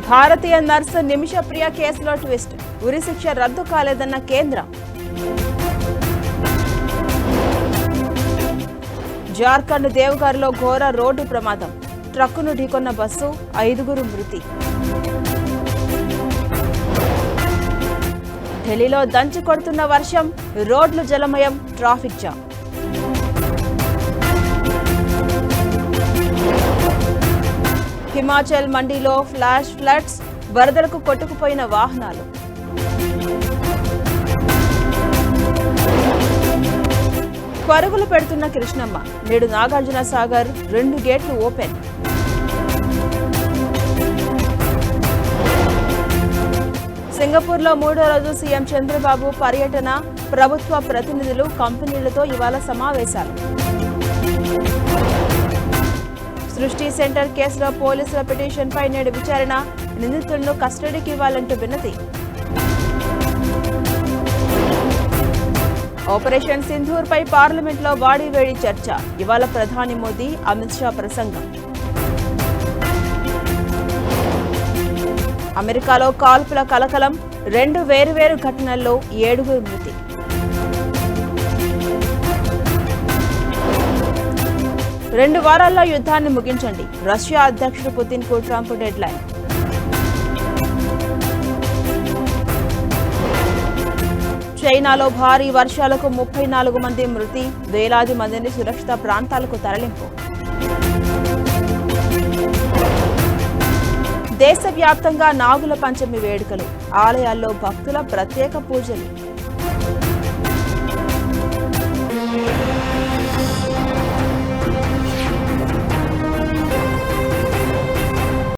భారతీయ nurse Nimishapriya కేసులో twist, ఉరిశిక్ష రద్దు కాలేదన్న కేంద్రం. జార్ఖండ్ దేవగర్లో ఘోర రోడ్డు ప్రమాదం, ట్రక్కును ఢీకొన్న బస్సు, 5గురు మృతి. ఢిల్లీలో దంచి కొడుతున్న వర్షం, రోడ్లు జలమయం, ట్రాఫిక్ జామ్. హిమాచల్ మండిలో ఫ్లాష్ ఫ్లడ్స్, వరదలకు కొట్టుకుపోయిన వాహనాలు. పరుగులు పెడుతున్న కృష్ణమ్మ, నేడు నాగార్జున సాగర్ 2 గేట్లు ఓపెన్. సింగపూర్లో 3వ రోజు సీఎం చంద్రబాబు పర్యటన, ప్రభుత్వ ప్రతినిధులు, కంపెనీలతో ఇవాళ సమావేశాలు. సృష్టి సెంటర్ కేసులో పోలీసుల పిటిషన్పై నేడు విచారణ, నిందితులను కస్టడీకి ఇవ్వాలంటూ వినతి. ఆపరేషన్ సింధూర్పై పార్లమెంట్లో వాడివేడి చర్చ, ఇవాళ ప్రధాని మోదీ, అమిత్ షా ప్రసంగం. అమెరికాలో కాల్పుల కలకలం, 2 వేర్వేరు ఘటనల్లో 7గురు మృతి. రెండు వారాల్లో యుద్ధాన్ని ముగించండి, రష్యా అధ్యక్షుడు పుతిన్ కు ట్రంప్ డెడ్ లైన్. చైనాలో భారీ వర్షాలకు 34 మంది మృతి, వేలాది మందిని సురక్షిత ప్రాంతాలకు తరలింపు. దేశవ్యాప్తంగా నాగుల పంచమి వేడుకలు, ఆలయాల్లో భక్తుల ప్రత్యేక పూజలు.